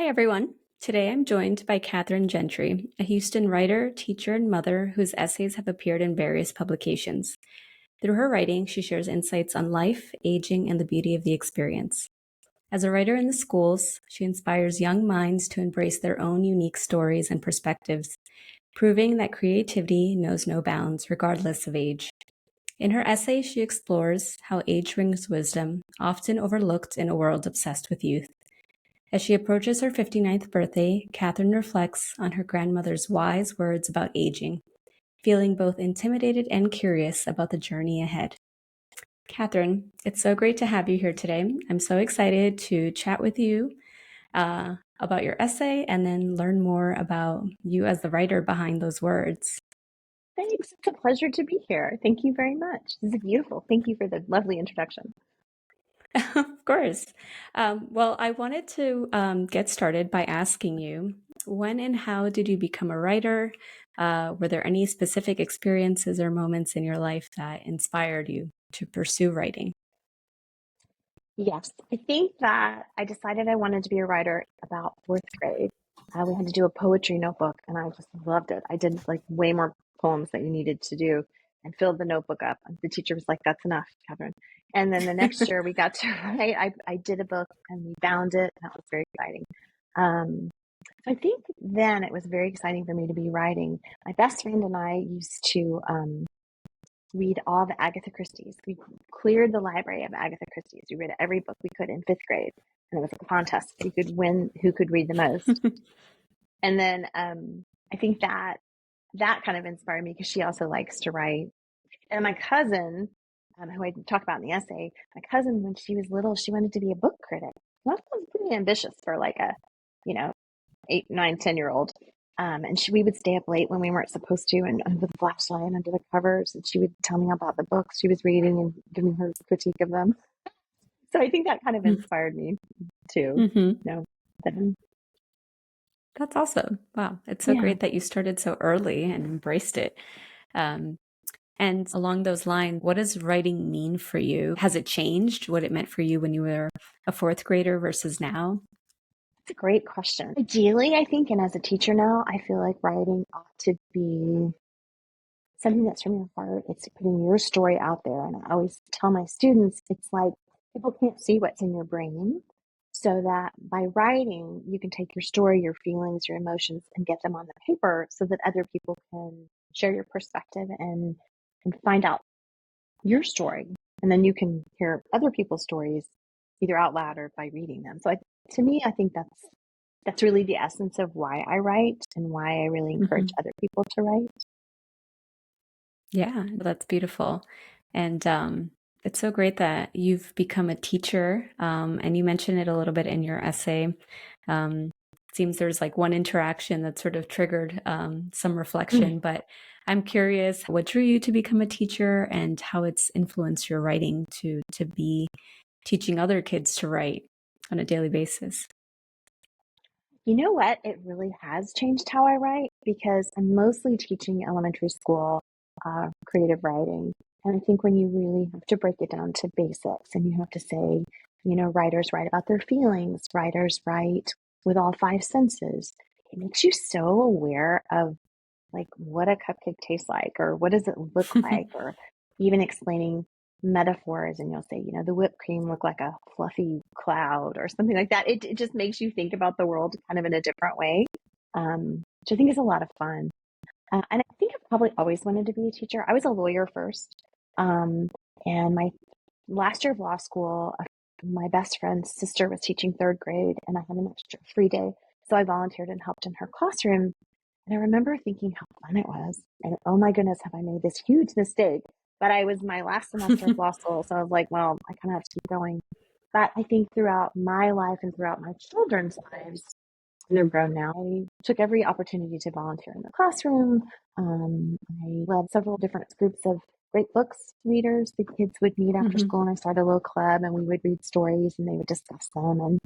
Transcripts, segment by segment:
Hi, everyone. Today I'm joined by Catherine Gentry, a Houston writer, teacher, and mother whose essays have appeared in various publications. Through her writing, she shares insights on life, aging, and the beauty of the experience. As a writer in the schools, she inspires young minds to embrace their own unique stories and perspectives, proving that creativity knows no bounds, regardless of age. In her essay, she explores how age brings wisdom, often overlooked in a world obsessed with youth. As she approaches her 59th birthday, Catherine reflects on her grandmother's wise words about aging, feeling both intimidated and curious about the journey ahead. Catherine, it's so great to have you here today. I'm so excited to chat with you about your essay and then learn more about you as the writer behind those words. Thanks. It's a pleasure to be here. Thank you very much. This is beautiful. Thank you for the lovely introduction. Of course. Well, I wanted to get started by asking you, when and how did you become a writer? Were there any specific experiences or moments in your life that inspired you to pursue writing? Yes, I think that I decided I wanted to be a writer about fourth grade. We had to do a poetry notebook, and I just loved it. I did like way more poems that you needed to do and filled the notebook up. And the teacher was like, "That's enough, Catherine." And then the next year we got to write. I did a book and we bound it, and that was very exciting. Um, so I think then it was very exciting for me to be writing. My best friend and I used to read all the Agatha Christie's. We cleared the library of Agatha Christie's. We read every book we could in fifth grade, and it was a contest. You could win who could read the most. And then I think that kind of inspired me because she also likes to write. And my cousin, who I talk about in the essay, my cousin, when she was little, she wanted to be a book critic. Well, that was pretty ambitious for like a, you know, 8, 9, 10-year old. And we would stay up late when we weren't supposed to, and with a flashlight under the covers, and she would tell me about the books she was reading and give me her critique of them. So I think that kind of inspired me too. Mm-hmm. You know, then, That's awesome. Wow. It's so yeah. great that you started so early and embraced it. Um, and along those lines, what does writing mean for you? Has it changed what it meant for you when you were a fourth grader versus now? It's a great question. Ideally, I think, and as a teacher now, I feel like writing ought to be something that's from your heart. It's putting your story out there. And I always tell my students, it's like people can't see what's in your brain. So that by writing, you can take your story, your feelings, your emotions, and get them on the paper so that other people can share your perspective and find out your story. And then you can hear other people's stories either out loud or by reading them. So to me, I think that's really the essence of why I write and why I really encourage Mm-hmm. other people to write. Yeah, that's beautiful. And it's so great that you've become a teacher. And you mentioned it a little bit in your essay. It seems there's like one interaction that sort of triggered some reflection, but I'm curious what drew you to become a teacher and how it's influenced your writing to be teaching other kids to write on a daily basis. You know what? It really has changed how I write because I'm mostly teaching elementary school creative writing. And I think when you really have to break it down to basics and you have to say, writers write about their feelings, writers write with all five senses, it makes you so aware of like what a cupcake tastes like or what does it look like, or even explaining metaphors, and you'll say, the whipped cream looked like a fluffy cloud or something like that. It just makes you think about the world kind of in a different way, which I think is a lot of fun. And I think I've probably always wanted to be a teacher. I was a lawyer first, um, and my last year of law school, my best friend's sister was teaching third grade, and I had an extra free day, so I volunteered and helped in her classroom. And I remember thinking how fun it was. And oh my goodness, have I made this huge mistake? But I was my last semester of law school. So I was like, well, I kind of have to keep going. But I think throughout my life and throughout my children's lives, and they're grown now, I took every opportunity to volunteer in the classroom. I led several different groups of great books readers. The kids would meet after Mhm. school and I started a little club and we would read stories and they would discuss them and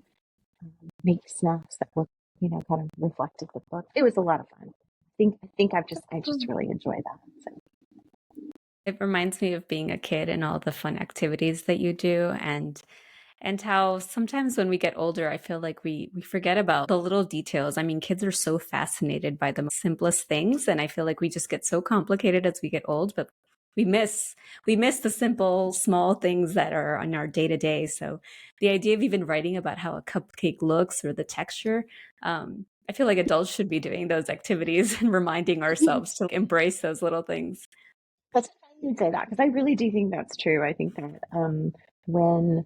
make snacks that look, kind of reflected the book. It was a lot of fun. I think I just really enjoy that. So. It reminds me of being a kid and all the fun activities that you do. And And how sometimes when we get older, I feel like we forget about the little details. I mean, kids are so fascinated by the simplest things, and I feel like we just get so complicated as we get old, but we miss we miss the simple small things that are on our day to day. So the idea of even writing about how a cupcake looks or the texture, I feel like adults should be doing those activities and reminding ourselves to embrace those little things. That's funny you'd say that because I really do think that's true. I think that when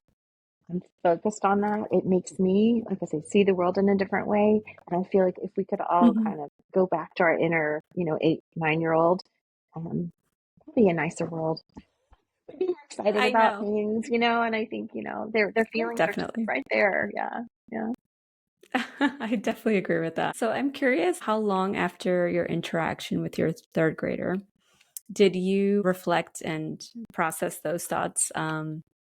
I'm focused on that, it makes me, like I say, see the world in a different way. And I feel like if we could all Mhm. kind of go back to our inner, 8, 9-year-old, it'd be a nicer world. We'd be more excited I about know. things, and I think, their Yeah, feelings are just definitely. right there. Yeah. Yeah. I definitely agree with that. So I'm curious, how long after your interaction with your third grader did you reflect and process those thoughts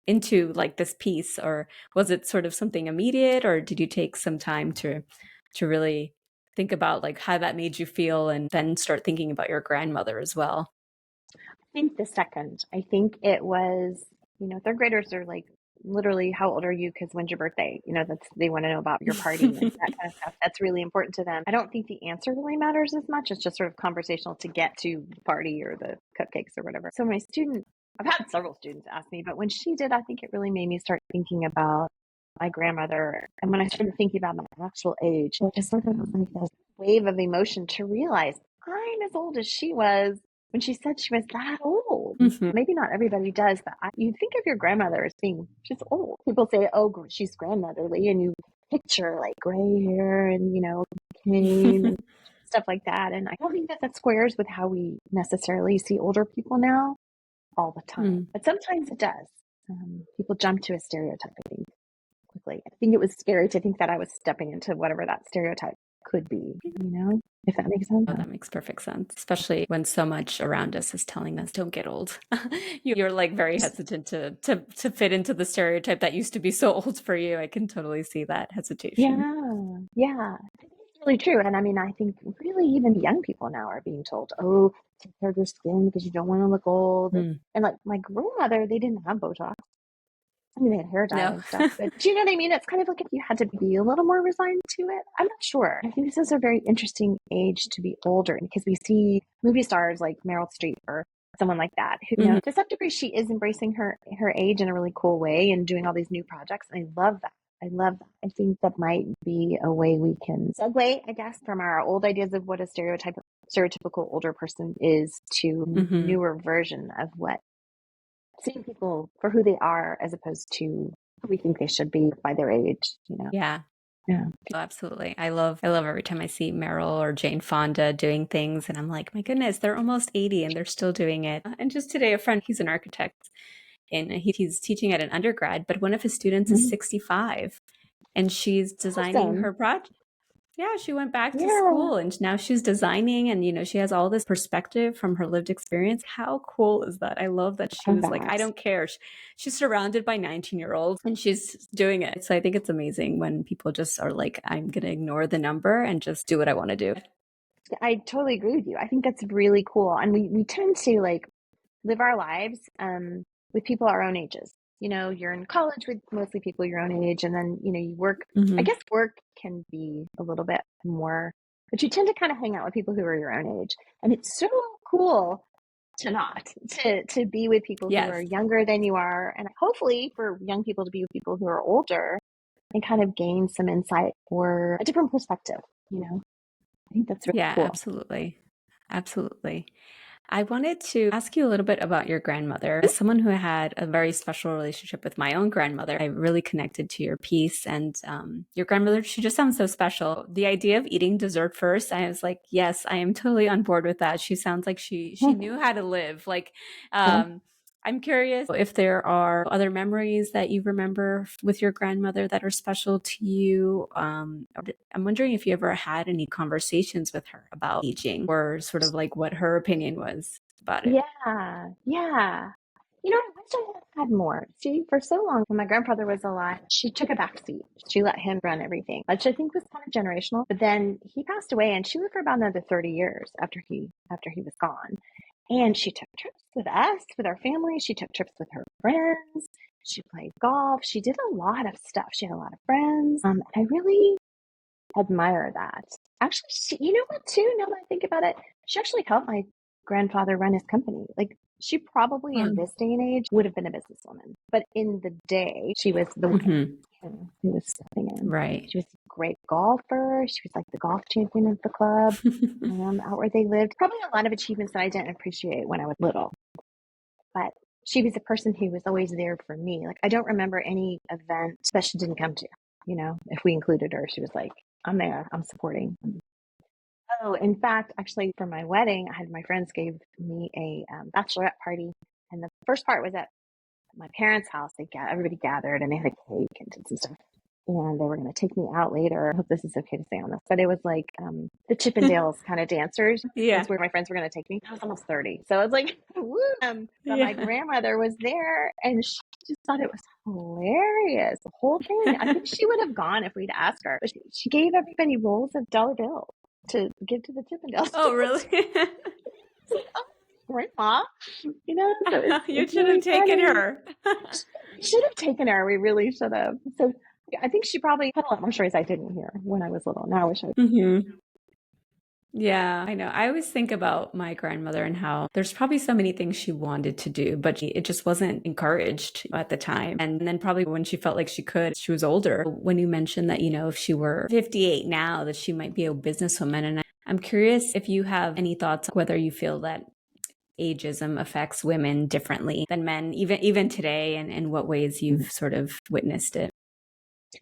into like this piece, or was it sort of something immediate, or did you take some time to really think about like how that made you feel and then start thinking about your grandmother as well? Think the second. I think it was, third graders are like literally, how old are you? Because when's your birthday? They want to know about your party and that kind of stuff. That's really important to them. I don't think the answer really matters as much. It's just sort of conversational to get to the party or the cupcakes or whatever. So I've had several students ask me, but when she did, I think it really made me start thinking about my grandmother. And when I started thinking about my actual age, it just sort of was like this wave of emotion to realize I'm as old as she was when she said she was that old. Mhm. Maybe not everybody does, but you think of your grandmother as being she's old. People say, "Oh, she's grandmotherly," and you picture like gray hair and cane and stuff like that. And I don't think that that squares with how we necessarily see older people now all the time, Mm. but sometimes it does. People jump to a stereotype, I think, quickly. I think it was scary to think that I was stepping into whatever that stereotype could be. If that makes sense. Oh, that makes perfect sense, especially when so much around us is telling us don't get old. You're like very hesitant to fit into the stereotype that used to be so old for you. I can totally see that hesitation. Yeah, yeah. I think it's really true. And I mean, I think really even young people now are being told, oh, take care of your skin because you don't want to look old. And, Mm. and like my grandmother, they didn't have Botox. I mean, they had hair dye No. and stuff, but do you know what I mean? It's kind of like if you had to be a little more resigned to it. I'm not sure. I think this is a very interesting age to be older because we see movie stars like Meryl Streep or someone like that who, Mhm. to some degree, she is embracing her age in a really cool way and doing all these new projects. And I love that. I love that. I think that might be a way we can segue, I guess, from our old ideas of what a stereotypical older person is to Mhm. newer version of what seeing people for who they are as opposed to who we think they should be by their age. Yeah. Yeah. Oh, absolutely. I love every time I see Meryl or Jane Fonda doing things and I'm like, my goodness, they're almost 80 and they're still doing it. And just today a friend, he's an architect and he's teaching at an undergrad, but one of his students is Mhm. 65 and she's designing Awesome. her project. Yeah, she went back to Yeah. school and now she's designing and she has all this perspective from her lived experience. How cool is that? I love that she Love was like, I that. don't care. She's surrounded by 19-year-olds and she's doing it. So I think it's amazing when people just are like, I'm going to ignore the number and just do what I want to do. I totally agree with you. I think that's really cool. And we tend to like live our lives with people our own ages. You're in college with mostly people your own age, and then, you work. I Hmm. guess work can be a little bit more, but you tend to kind of hang out with people who are your own age. And it's so cool to not, to be with people who are Yes. younger than you are. And hopefully for young people to be with people who are older and kind of gain some insight or a different perspective. I think that's really Yeah, cool. absolutely. Absolutely. I wanted to ask you a little bit about your grandmother. As someone who had a very special relationship with my own grandmother, I really connected to your piece. And your grandmother, she just sounds so special. The idea of eating dessert first, I was like, yes, I am totally on board with that. She sounds like she knew how to live. Like, Yeah. I'm curious if there are other memories that you remember with your grandmother that are special to you. I'm wondering if you ever had any conversations with her about aging or sort of like what her opinion was about it. Yeah, yeah. I wish I had more. See, for so long, when my grandfather was alive, she took a back seat. She let him run everything, which I think was kind of generational. But then he passed away, and she lived for about another 30 years after he was gone. And she took trips with us, with our family. She took trips with her friends. She played golf. She did a lot of stuff. She had a lot of friends. I really admire that. Actually, you know what, too, now that I think about it, she actually helped my grandfather run his company. Like, she probably in this day and age would have been a businesswoman. But in the day, she was the one who was stepping in. Right. She was a great golfer. She was like the golf champion of the club out where they lived. Probably a lot of achievements that I didn't appreciate when I was little. But she was a person who was always there for me. Like, I don't remember any event that she didn't come to. You know, if we included her, she was like, I'm there, I'm supporting. Oh, in fact, actually, for my wedding, I had my friends gave me a bachelorette party. And the first part was at my parents' house. Everybody gathered and they had a cake and did some stuff. And they were going to take me out later. I hope this is okay to say on this, but it was like the Chippendales kind of dancers. Yeah. That's where my friends were going to take me. I was almost 30. So I was like, woo. But my grandmother was there and she just thought it was hilarious. The whole thing. I think she would have gone if we'd asked her. But she gave everybody rolls of dollar bills to give to the Chippendales. Oh, really? It's like, oh, grandma, you know, so You it's should really have taken funny. her. We should have taken her. We really should have. So I think she probably had a lot more stories I didn't hear when I was little. Now I wish I Yeah, I know. I always think about my grandmother and how there's probably so many things she wanted to do, but it just wasn't encouraged at the time. And then probably when she felt like she could, she was older. When you mentioned that, if she were 58 now, that she might be a businesswoman. And I'm curious if you have any thoughts on whether you feel that ageism affects women differently than men, even today, and in what ways you've sort of witnessed it.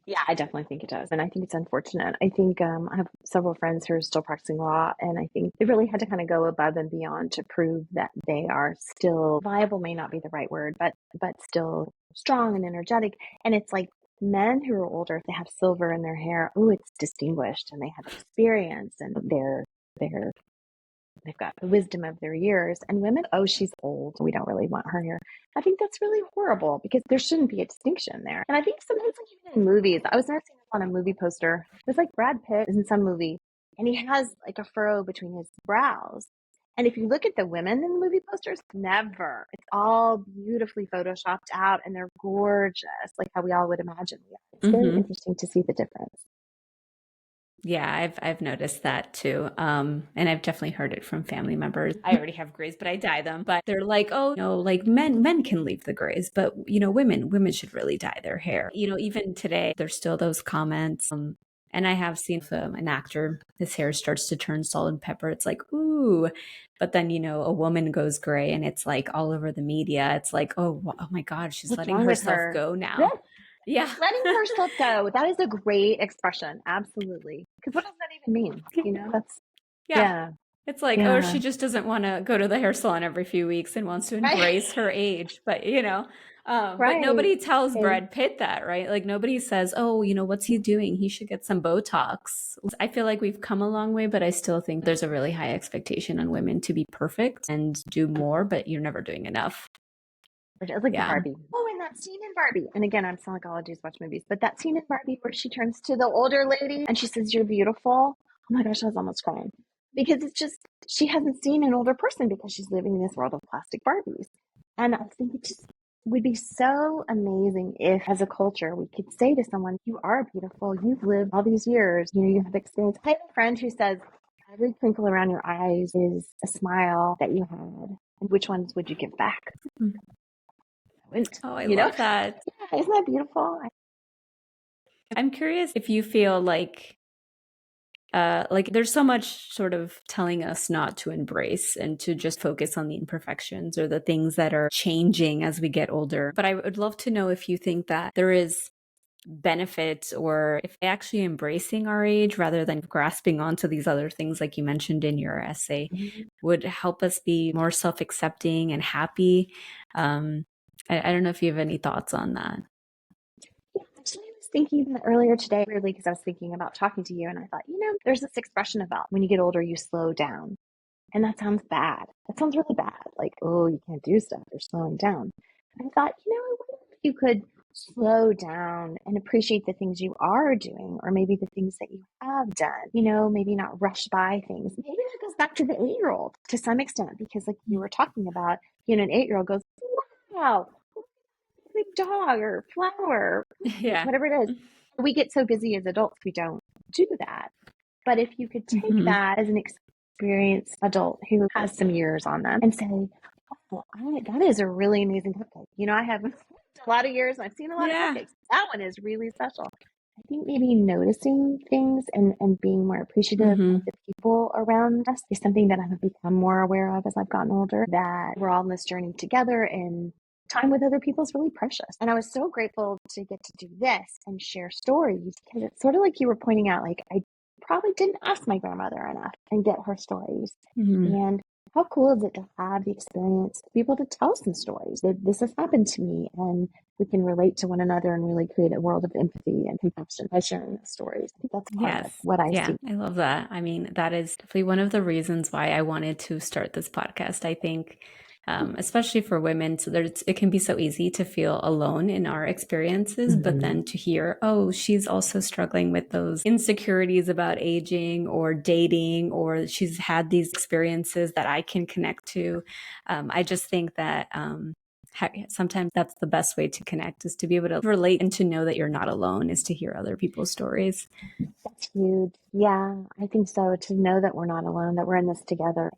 Yeah, I definitely think it does. And I think it's unfortunate. I think I have several friends who are still practicing law, and I think they really had to kind of go above and beyond to prove that they are still viable, may not be the right word, but still strong and energetic. And it's like men who are older, if they have silver in their hair, oh, it's distinguished and they have experience and they've got the wisdom of their years. And women, oh, she's old. We don't really want her here. I think that's really horrible because there shouldn't be a distinction there. And I think sometimes, like even in movies, I was never seeing this on a movie poster. It was like Brad Pitt is in some movie and he has like a furrow between his brows. And if you look at the women in the movie posters, never. It's all beautifully photoshopped out and they're gorgeous, like how we all would imagine. It's very interesting to see the difference. Yeah, I've noticed that too. And I've definitely heard it from family members. I already have grays, but I dye them. But they're like, oh, like men can leave the grays, but women should really dye their hair. Even today, there's still those comments. And I have seen an actor, his hair starts to turn salt and pepper. It's like, ooh. But then, a woman goes gray and it's like all over the media. It's like, oh my God, she's letting herself go now. Yeah. Letting herself go. That is a great expression. Absolutely. Because what does that even mean? Yeah. It's like, oh, she just doesn't want to go to the hair salon every few weeks and wants to embrace her age. But, but nobody tells Brad Pitt that, right? Like nobody says, oh, what's he doing? He should get some Botox. I feel like we've come a long way, but I still think there's a really high expectation on women to be perfect and do more, but you're never doing enough. It's like Barbie. Oh, and that scene in Barbie. And again, I'm still like, all I do is watch movies. But that scene in Barbie where she turns to the older lady and she says, "You're beautiful." Oh my gosh, I was almost crying. Because it's just, she hasn't seen an older person because she's living in this world of plastic Barbies. And I think it just would be so amazing if, as a culture, we could say to someone, "You are beautiful. You've lived all these years. You have experience." I have a friend who says, "Every crinkle around your eyes is a smile that you had. And which ones would you give back?" Oh, I love that. Yeah, isn't that beautiful? I'm curious if you feel like there's so much sort of telling us not to embrace and to just focus on the imperfections or the things that are changing as we get older. But I would love to know if you think that there is benefit or if actually embracing our age rather than grasping onto these other things like you mentioned in your essay would help us be more self-accepting and happy. I don't know if you have any thoughts on that. Yeah, actually, I was thinking that earlier today, really, because I was thinking about talking to you, and I thought, there's this expression about when you get older, you slow down. And that sounds bad. That sounds really bad. Like, oh, you can't do stuff. You're slowing down. And I thought, I wonder if you could slow down and appreciate the things you are doing, or maybe the things that you have done, maybe not rush by things. Maybe that goes back to the 8-year-old to some extent, because like you were talking about, an 8-year-old goes, "Wow, big dog or flower, Yeah. whatever it is. We get so busy as adults, we don't do that. But if you could take Hmm. that as an experienced adult who has some years on them and say, oh, that is a really amazing cupcake. I have a lot of years and I've seen a lot of Yeah. cupcakes. That one is really special. I think maybe noticing things and being more appreciative of Hmm. the people around us is something that I've become more aware of as I've gotten older, that we're all in this journey together and time with other people is really precious. And I was so grateful to get to do this and share stories because it's sort of like you were pointing out, like I probably didn't ask my grandmother enough and get her stories. Hmm. And how cool is it to have the experience to be able to tell some stories that this has happened to me and we can relate to one another and really create a world of empathy and compassion by sharing those stories. I think that's part of Yes. what I Yeah, see. I love that. I mean, that is definitely one of the reasons why I wanted to start this podcast. I think, especially for women, so it can be so easy to feel alone in our experiences, but then to hear, oh, she's also struggling with those insecurities about aging or dating, or she's had these experiences that I can connect to. I just think that sometimes that's the best way to connect, is to be able to relate and to know that you're not alone, is to hear other people's stories. That's huge. Yeah, I think so. To know that we're not alone, that we're in this together. I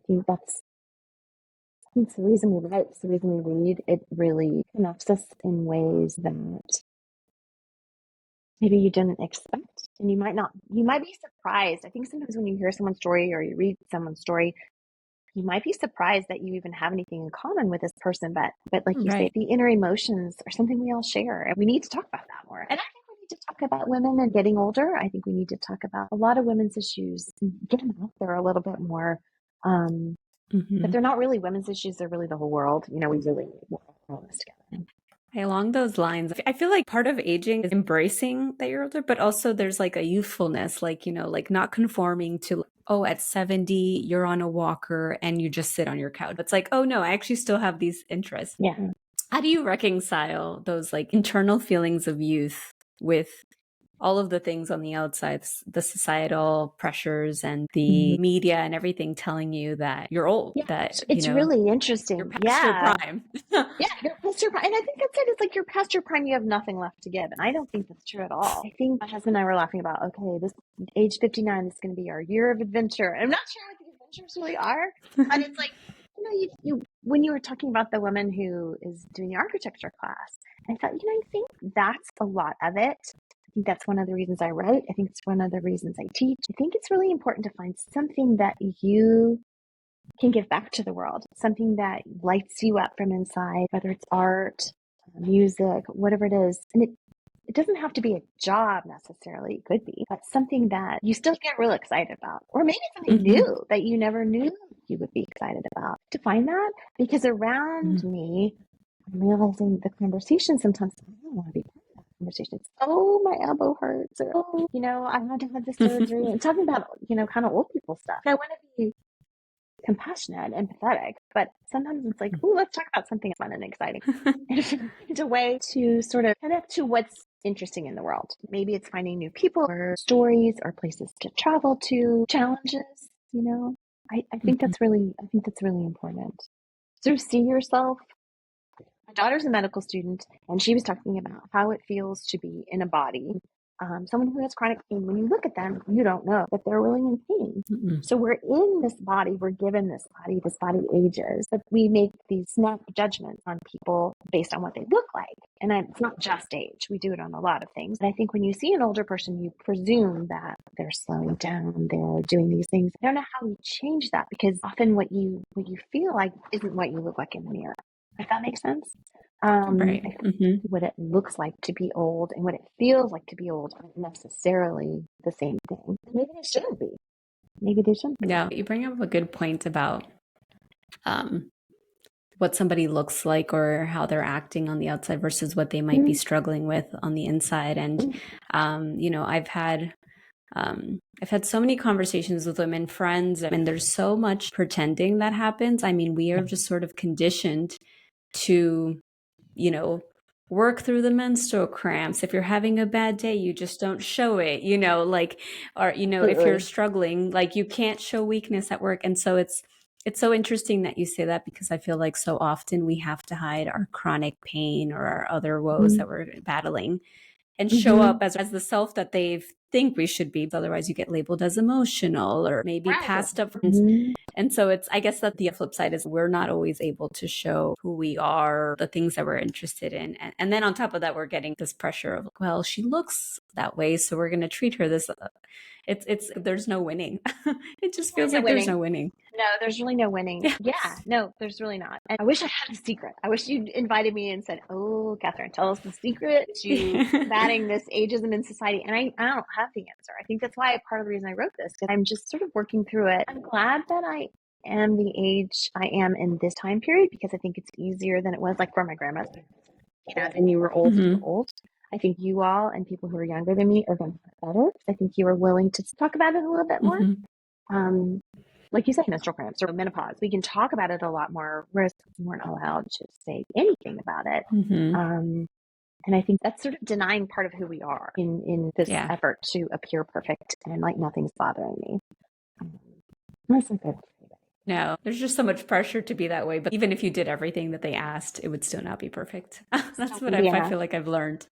think it's the reason we write, it's the reason we read. It really connects us in ways that maybe you didn't expect. And you might be surprised. I think sometimes when you hear someone's story or you read someone's story, you might be surprised that you even have anything in common with this person. But like you say, Right. the inner emotions are something we all share, and we need to talk about that more. And I think we need to talk about women and getting older. I think we need to talk about a lot of women's issues and get them out there a little bit more. Um, but Hmm. they're not really women's issues; they're really the whole world. We really we're all in this together. Along those lines, I feel like part of aging is embracing that you're older, but also there's like a youthfulness, like, like not conforming to, oh, at 70, you're on a walker and you just sit on your couch. It's like, oh no, I actually still have these interests. Yeah. How do you reconcile those like internal feelings of youth with all of the things on the outside, the societal pressures and the media and everything telling you that you're old, Yeah, that, it's really you're interesting. past your Yeah. prime? Yeah, you're past your prime. And I think that's it. It's like you're past your prime, you have nothing left to give. And I don't think that's true at all. I think my husband and I were laughing about, okay, this age 59 is going to be our year of adventure. I'm not sure what the adventures really are, but it's like, when you were talking about the woman who is doing the architecture class, I thought, I think that's a lot of it. I think that's one of the reasons I write. I think it's one of the reasons I teach. I think it's really important to find something that you can give back to the world, something that lights you up from inside, whether it's art, music, whatever it is. And it doesn't have to be a job necessarily. It could be, but something that you still get real excited about, or maybe something Hmm. new that you never knew you would be excited about. To find that, because around me, I'm realizing the conversation sometimes I don't want to be part of that conversation. It's, oh, my elbow hurts, or oh, I had to have the surgery. And talking about kind of old people stuff. I want to be compassionate and empathetic, but sometimes it's like, ooh, let's talk about something fun and exciting. And it's a way to sort of connect to what's interesting in the world. Maybe it's finding new people or stories or places to travel to, challenges, I think that's really important. So see yourself. My daughter's a medical student, and she was talking about how it feels to be in a body. Someone who has chronic pain, when you look at them, you don't know that they're really in pain. Hmm. So we're in this body, we're given this body ages, but we make these snap judgments on people based on what they look like. And it's not just age. We do it on a lot of things. And I think when you see an older person, you presume that they're slowing down, they're doing these things. I don't know how we change that, because often what you feel like isn't what you look like in the mirror. If that makes sense. Right. I think Hmm. what it looks like to be old and what it feels like to be old aren't necessarily the same thing. Maybe they shouldn't be. Maybe they shouldn't be. Yeah, you bring up a good point about um, what somebody looks like or how they're acting on the outside versus what they might be Mm-hmm. struggling with on the inside. And I've had so many conversations with women friends, and there's so much pretending that happens. I mean, we are just sort of conditioned to, you know, work through the menstrual cramps. If you're having a bad day, you just don't show it, like, or, if you're Absolutely. struggling, like you can't show weakness at work. And so It's so interesting that you say that because I feel like so often we have to hide our chronic pain or our other woes that we're battling and show Mm-hmm. up as the self that they think we should be. Otherwise, you get labeled as emotional or maybe Right. passed up. Mm-hmm. And so it's, I guess that the flip side is we're not always able to show who we are, the things that we're interested in. And then on top of that, we're getting this pressure of, well, she looks that way, so we're going to treat her this. There's no winning. It just Really feels no like there's winning. no winning. No, there's really no winning. Yeah. Yeah, no, there's really not. And I wish I had a secret. I wish you'd invited me and said, "Oh, Catherine, tell us the secret to combating this ageism in society." And I don't have the answer. I think that's why part of the reason I wrote this, because I'm just sort of working through it. I'm glad that I am the age I am in this time period because I think it's easier than it was like for my grandma's. And you were old, you were Hmm. old. I think you all and people who are younger than me are going to have better. I think you are willing to talk about it a little bit more. Hmm. Um, like you said, menstrual cramps or menopause, we can talk about it a lot more, whereas we weren't allowed to say anything about it. Hmm. And I think that's sort of denying part of who we are in this Yeah. effort to appear perfect and like nothing's bothering me. Um, that's not good. No, there's just so much pressure to be that way. But even if you did everything that they asked, it would still not be perfect. Still That's what wouldn't be I enough. feel like I've learned.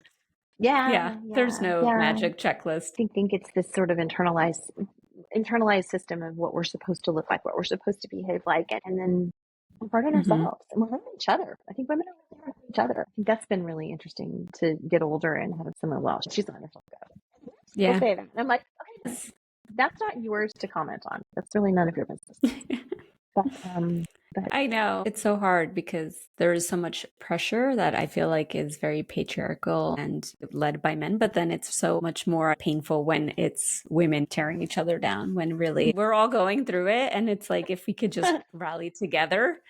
Yeah, Yeah, there's yeah, no yeah. magic checklist. I think it's this sort of internalized system of what we're supposed to look like, what we're supposed to behave like, and then we're hard on Hmm. ourselves and we're hard on each other. I think women are really hard on each other. I think that's been really interesting to get older and have someone, well, she's a wonderful girl. We'll Yeah. say that. And I'm like, okay, that's not yours to comment on. That's really none of your business. But, but I know it's so hard because there is so much pressure that I feel like is very patriarchal and led by men, but then it's so much more painful when it's women tearing each other down when really we're all going through it. And it's like if we could just rally together,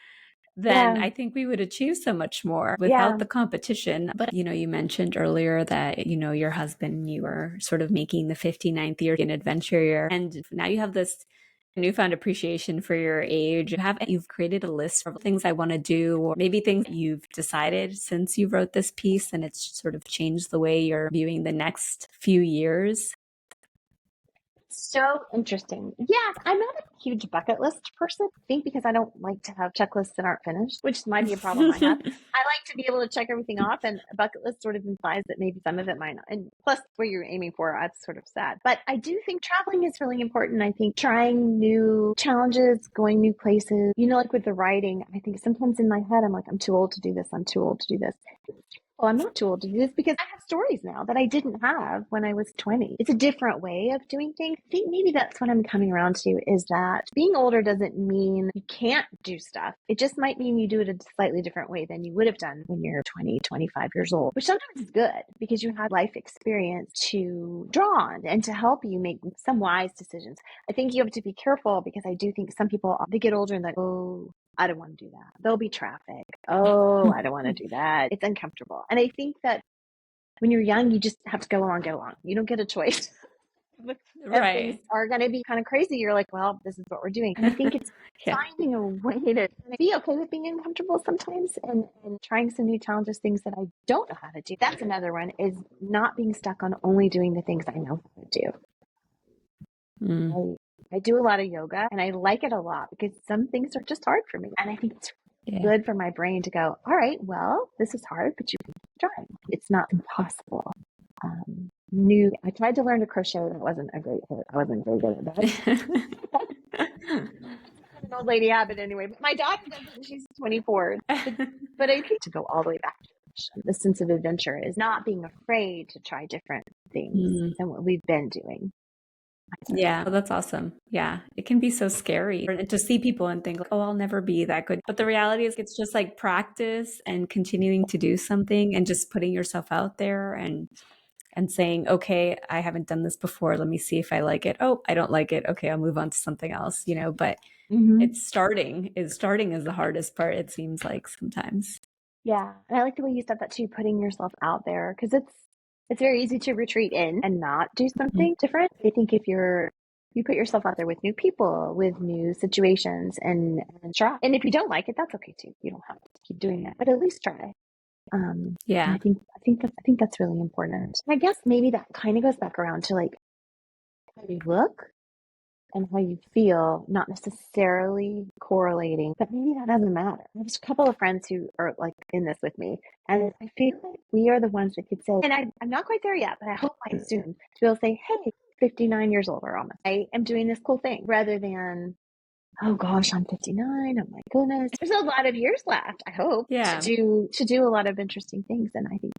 then yeah, I think we would achieve so much more yeah. without the competition. But, you mentioned earlier that, your husband, you were sort of making the 59th year in adventure year. And now you have this newfound appreciation for your age. You've created a list of things I want to do, or maybe things you've decided since you wrote this piece and it's sort of changed the way you're viewing the next few years. So interesting. Yeah, I'm not a huge bucket list person. I think because I don't like to have checklists that aren't finished, which might be a problem I have. I like to be able to check everything off, and a bucket list sort of implies that maybe some of it might not. And plus, what you're aiming for, that's sort of sad. But I do think traveling is really important. I think trying new challenges, going new places, like with the writing, I think sometimes in my head, I'm like, I'm too old to do this. I'm too old to do this. Well, I'm not too old to do this because I have stories now that I didn't have when I was 20. It's a different way of doing things. I think maybe that's what I'm coming around to is that being older doesn't mean you can't do stuff. It just might mean you do it a slightly different way than you would have done when you're 20, 25 years old, which sometimes is good because you have life experience to draw on and to help you make some wise decisions. I think you have to be careful because I do think some people, they get older and like, oh, I don't want to do that. There'll be traffic. Oh, I don't want to do that. It's uncomfortable. And I think that when you're young, you just have to go along, get along. You don't get a choice. If things Right. are going to be kind of crazy, you're like, well, this is what we're doing. And I think it's Yeah. finding a way to be okay with being uncomfortable sometimes and trying some new challenges, things that I don't know how to do. That's another one is not being stuck on only doing the things I know how to do. Mm. I do a lot of yoga and I like it a lot because some things are just hard for me. And I think it's Yeah. good for my brain to go, all right, well, this is hard, but you can keep trying. It's not impossible. I tried to learn to crochet. That wasn't a great hit. I wasn't very good at that. An old lady habit anyway. But my daughter does it and she's 24. But I think to go all the way back to the sense of adventure is not being afraid to try different things Mm. than what we've been doing. Yeah, well, that's awesome. Yeah, it can be so scary to see people and think, like, oh, I'll never be that good. But the reality is, it's just like practice and continuing to do something and just putting yourself out there and saying, okay, I haven't done this before. Let me see if I like it. Oh, I don't like it. Okay, I'll move on to something else. But Mm-hmm. it's starting is the hardest part. It seems like sometimes. Yeah, and I like the way you said that too, putting yourself out there because it's very easy to retreat in and not do Mhm. something different. I think if you put yourself out there with new people, with new situations, and try. And if you don't like it, that's okay too. You don't have to keep doing that, but at least try. And Yeah. I think that's really important. And I guess maybe that kind of goes back around to like how you look. and how you feel, not necessarily correlating, but maybe that doesn't matter. I have a couple of friends who are like in this with me, and I feel like we are the ones that could say, and I'm not quite there yet, but I hope I'm soon to be able to say, hey, 59 years old or almost, I am doing this cool thing, rather than, oh gosh, I'm 59. Oh my goodness. There's a lot of years left, I hope, Yeah. to do a lot of interesting things. And I think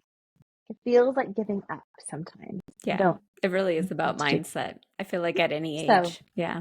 it feels like giving up sometimes. I Yeah. don't It really is want about to do mindset. I feel like at any so. age. Yeah.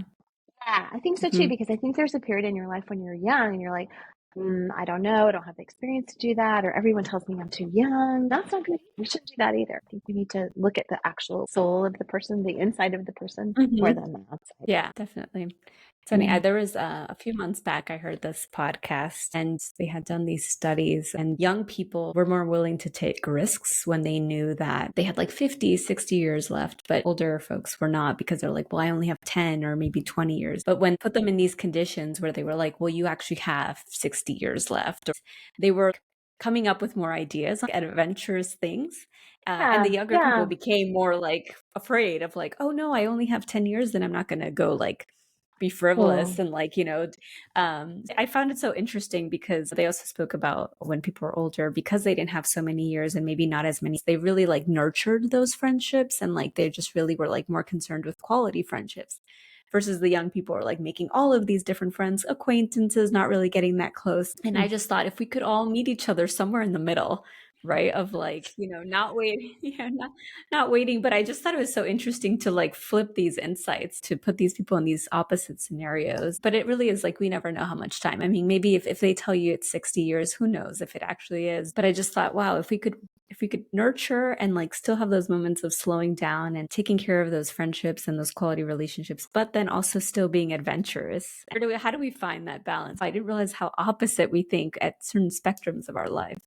Yeah, I think so too, Hmm. because I think there's a period in your life when you're young and you're like, I don't know, I don't have the experience to do that, or everyone tells me I'm too young. That's not good. We shouldn't do that either. I think we need to look at the actual soul of the person, the inside of the person, more Hmm. than the outside. Yeah, definitely. It's funny. Yeah. There was a few months back, I heard this podcast and they had done these studies, and young people were more willing to take risks when they knew that they had like 50, 60 years left, but older folks were not because they're like, well, I only have 10 or maybe 20 years. But when put them in these conditions where they were like, well, you actually have 60 years left, they were coming up with more ideas, like adventurous things. And the Yeah. younger people Yeah. became more like afraid of like, oh no, I only have 10 years, then I'm not going to go like be frivolous Oh. and like, I found it so interesting because they also spoke about when people were older, because they didn't have so many years and maybe not as many, they really like nurtured those friendships, and like they just really were like more concerned with quality friendships versus the young people are like making all of these different friends, acquaintances, not really getting that close. And I just thought if we could all meet each other somewhere in the middle, right, of like, not waiting, yeah, not waiting. But I just thought it was so interesting to like flip these insights, to put these people in these opposite scenarios. But it really is like, we never know how much time. I mean, maybe if they tell you it's 60 years, who knows if it actually is. But I just thought, wow, if we could nurture and like still have those moments of slowing down and taking care of those friendships and those quality relationships, but then also still being adventurous. How do we find that balance? I didn't realize how opposite we think at certain spectrums of our life.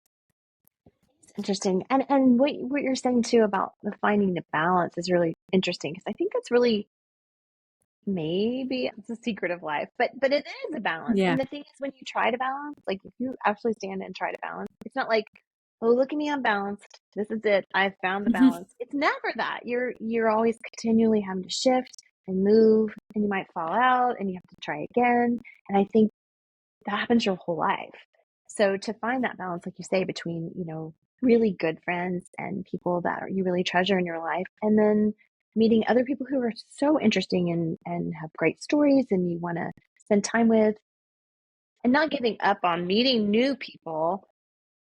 Interesting. And what you're saying too about the finding the balance is really interesting, because I think that's really, maybe it's a secret of life, but it is a balance. Yeah. And the thing is, when you try to balance, like if you actually stand and try to balance, it's not like, oh, look at me, I'm balanced. This is it. I found the balance. It's never that. You're always continually having to shift and move, and you might fall out and you have to try again. And I think that happens your whole life. So to find that balance, like you say, between, really good friends and people that you really treasure in your life, and then meeting other people who are so interesting and have great stories and you want to spend time with, and not giving up on meeting new people,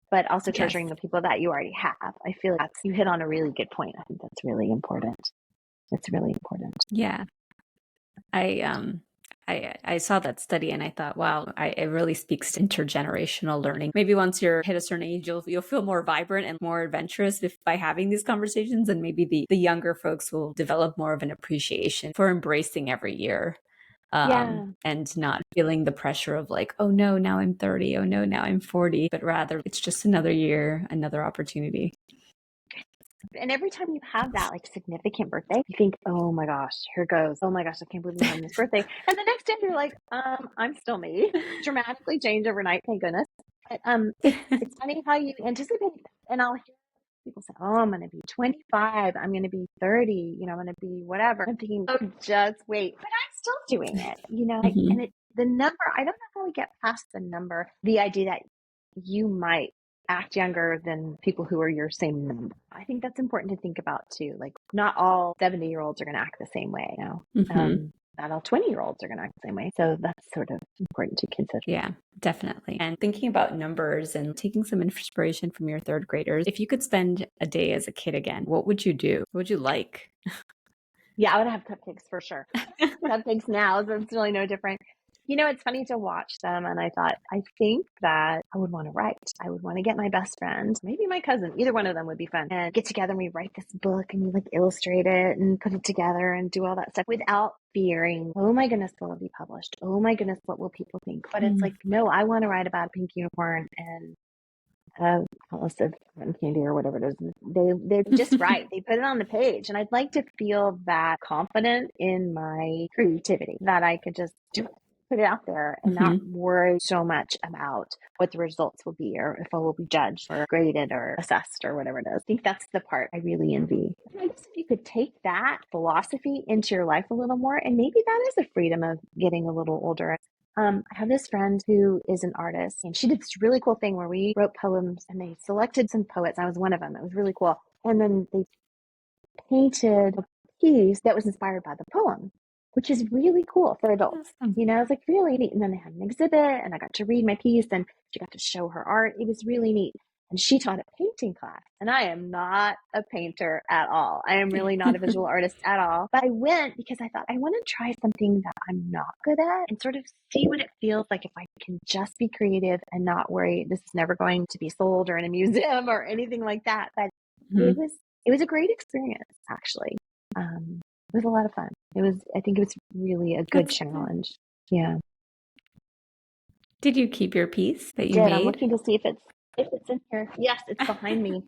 but also Yes. treasuring the people that you already have. I feel like you hit on a really good point. I think that's really important. It's really important. Yeah. I saw that study and I thought, wow, it really speaks to intergenerational learning. Maybe once you're hit a certain age, you'll feel more vibrant and more adventurous by having these conversations, and maybe the younger folks will develop more of an appreciation for embracing every year. Yeah. And not feeling the pressure of like, oh no, now I'm 30, oh no, now I'm 40, but rather it's just another year, another opportunity. And every time you have that like significant birthday, you think, oh my gosh, here goes. Oh my gosh, I can't believe I'm having this birthday. And the next day you're like, I'm still me. Dramatically change overnight, thank goodness. But it's funny how you anticipate that. And I'll hear people say, oh, I'm gonna be 25, I'm gonna be 30, I'm gonna be whatever. I'm thinking, oh, just wait. But I'm still doing it, like, and Mhm. the number, I don't know how we get past the number, the idea that you might act younger than people who are your same number. I think that's important to think about too. Like, not all 70-year-olds are going to act the same way. Mhm. Not all 20-year-olds are going to act the same way. So that's sort of important to consider. Yeah, definitely. And thinking about numbers and taking some inspiration from your third graders, if you could spend a day as a kid again, what would you do? What would you like? Yeah, I would have cupcakes for sure. Cupcakes now, so it's really no different. It's funny to watch them, and I thought, I think that I would want to write. I would want to get my best friend, maybe my cousin, either one of them would be fun, and get together and we write this book and we like illustrate it and put it together and do all that stuff without fearing, oh my goodness, will it be published? Oh my goodness, what will people think? But it's like, no, I want to write about a pink unicorn and Alice of Cotton Candy or whatever it is. They're just right. They put it on the page, and I'd like to feel that confident in my creativity that I could just do it. put it out there and not Hmm. worry so much about what the results will be or if I will be judged or graded or assessed or whatever it is. I think that's the part I really envy. I guess if you could take that philosophy into your life a little more, and maybe that is a freedom of getting a little older. I have this friend who is an artist, and she did this really cool thing where we wrote poems and they selected some poets. I was one of them. It was really cool. And then they painted a piece that was inspired by the poem, which is really cool for adults. Awesome. You know, it was like really neat. And then they had an exhibit and I got to read my piece and she got to show her art. It was really neat. And she taught a painting class. And I am not a painter at all. I am really not a visual artist at all. But I went because I thought I want to try something that I'm not good at and sort of see what it feels like if I can just be creative and not worry this is never going to be sold or in a museum or anything like that. But it Hmm. was it was a great experience, actually. It was a lot of fun. I think it was really a good That's good. challenge. Yeah, Did you keep your piece that I you did. I'm made? looking to see if it's in here. Yes, it's behind me.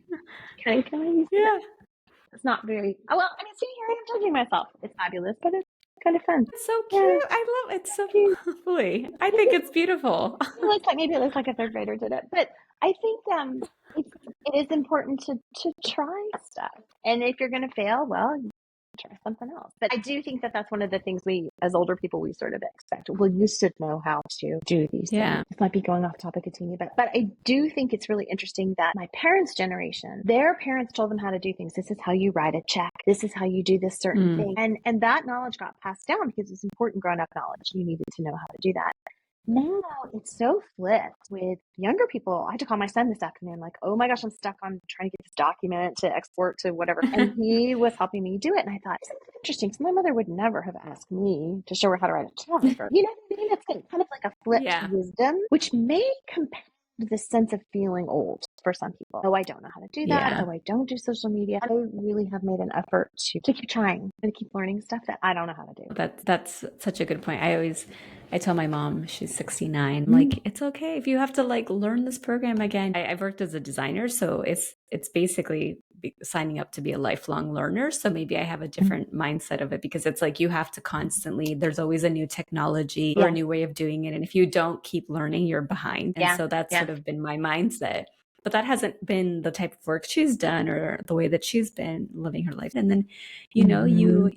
Can I use it? Yeah. It's not very, oh, well, I mean, see, here I am judging myself. It's fabulous, but it's kind of fun. It's so Yeah, cute. I love it so cute. lovely. I think it's beautiful. Maybe it looks like a third grader did it, but I think it's it is important to try stuff, and if you're going to fail, well, try something else. But I do think that that's one of the things we, as older people, we sort of expect. Well, you should know how to do these things. Yeah. This might be going off topic a teeny bit, but I do think it's really interesting that my parents' generation, their parents told them how to do things. This is how you write a check. This is how you do this certain Mm. thing. And that knowledge got passed down because it's important grown up knowledge. You needed to know how to do that. Now it's so flipped with younger people. I had to call my son this afternoon, like, oh my gosh, I'm stuck on trying to get this document to export to whatever. And he was helping me do it. And I thought, isn't that interesting? So my mother would never have asked me to show her how to write a check or, you know what I mean? It's kind of like a flipped Yeah. wisdom, which may compound the sense of feeling old for some people. Oh, I don't know how to do that. Yeah. Oh, I don't do social media. I really have made an effort to keep trying and to keep learning stuff that I don't know how to do. That's such a good point. I tell my mom, she's 69, I'm Mm. like, it's okay if you have to like learn this program again. I've worked as a designer, so it's basically signing up to be a lifelong learner. So maybe I have a different mindset of it because it's like you have to constantly, there's always a new technology or a Yeah. new way of doing it. And if you don't keep learning, you're behind. And Yeah. so that's Yeah. sort of been my mindset. But that hasn't been the type of work she's done or the way that she's been living her life. And then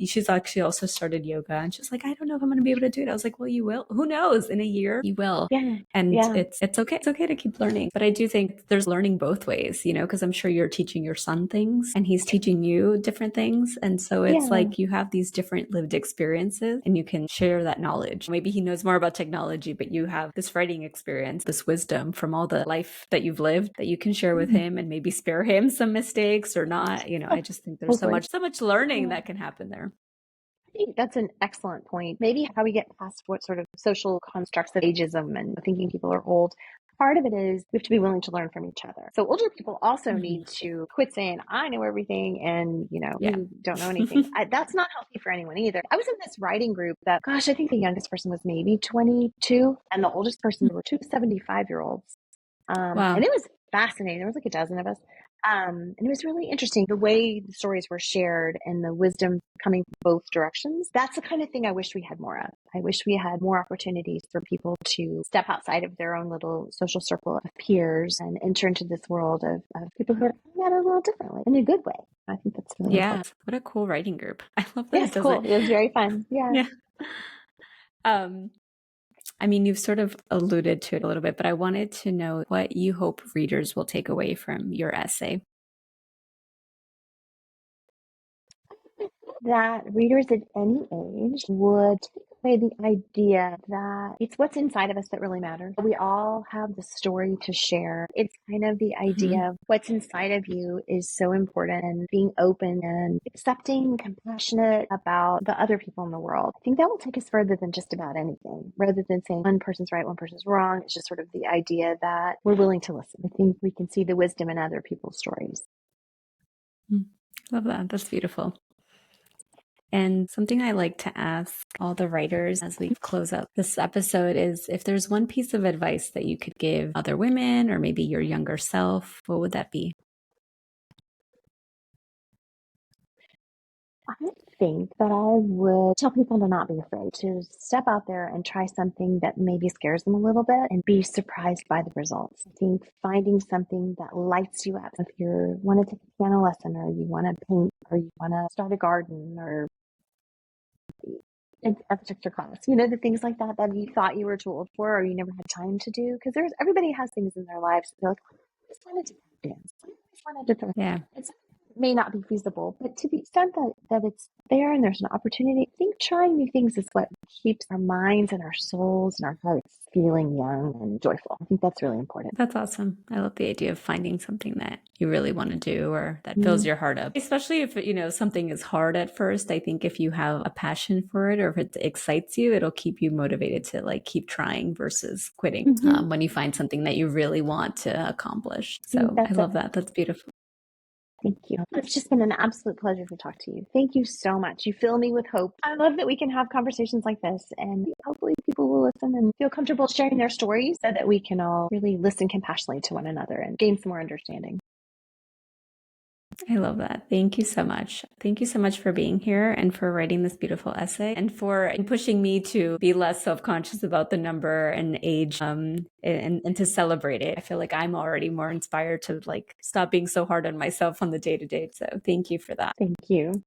she's actually also started yoga and she's like, I don't know if I'm going to be able to do it. I was like, well, you will. Who knows? In a year, you will. Yeah. And Yeah. it's okay. It's okay to keep learning. But I do think there's learning both ways, because I'm sure you're teaching your son things and he's teaching you different things. And so it's Yeah. like you have these different lived experiences and you can share that knowledge. Maybe he knows more about technology, but you have this writing experience, this wisdom from all the life that you've lived that you can share with him and maybe spare him some mistakes or not. I just think there's Hopefully. so much learning Yeah. that can happen there. I think that's an excellent point. Maybe how we get past what sort of social constructs of ageism and thinking people are old. Part of it is we have to be willing to learn from each other. So older people also Mhm. need to quit saying, I know everything and, Yeah. you don't know anything. That's not healthy for anyone either. I was in this writing group that, gosh, I think the youngest person was maybe 22 and the oldest person were two 75-year-olds. Wow. And it was fascinating. There was like a dozen of us. And it was really interesting the way the stories were shared and the wisdom coming from both directions. That's the kind of thing I wish we had more of. I wish we had more opportunities for people to step outside of their own little social circle of peers and enter into this world of people who are coming at it a little differently in a good way. I think that's really Yeah. important. What a cool writing group. I love that Yes, it does cool. it. It was very fun. Yeah. Yeah. Um, I mean, you've sort of alluded to it a little bit, but I wanted to know what you hope readers will take away from your essay. That readers at any age would take away the idea that it's what's inside of us that really matters. We all have the story to share. It's kind of the Mhm. idea of what's inside of you is so important and being open and accepting, compassionate about the other people in the world. I think that will take us further than just about anything, rather than saying one person's right, one person's wrong. It's just sort of the idea that we're willing to listen. I think we can see the wisdom in other people's stories. Love that. That's beautiful. And something I like to ask all the writers as we close up this episode is if there's one piece of advice that you could give other women or maybe your younger self, what would that be? I think that I would tell people to not be afraid, to step out there and try something that maybe scares them a little bit and be surprised by the results. I think finding something that lights you up, if you want to take a piano lesson or you want to paint or you want to start a garden or an architecture class, the things like that that you thought you were too old for or you never had time to do. Because everybody has things in their lives that they're like, I just wanted to dance. I just wanted to throw. Yeah. It may not be feasible, but to the extent that it's there and there's an opportunity, I think trying new things is what keeps our minds and our souls and our hearts feeling young and joyful. I think that's really important. That's awesome. I love the idea of finding something that you really want to do or that fills Mm. your heart up. Especially if, something is hard at first. I think if you have a passion for it or if it excites you, it'll keep you motivated to like keep trying versus quitting when you find something that you really want to accomplish. So I That's it. love that. That's beautiful. Thank you. It's just been an absolute pleasure to talk to you. Thank you so much. You fill me with hope. I love that we can have conversations like this, and hopefully people will listen and feel comfortable sharing their stories so that we can all really listen compassionately to one another and gain some more understanding. I love that. Thank you so much. Thank you so much for being here and for writing this beautiful essay and for pushing me to be less self-conscious about the number and age and to celebrate it. I feel like I'm already more inspired to like stop being so hard on myself on the day-to-day. So thank you for that. Thank you.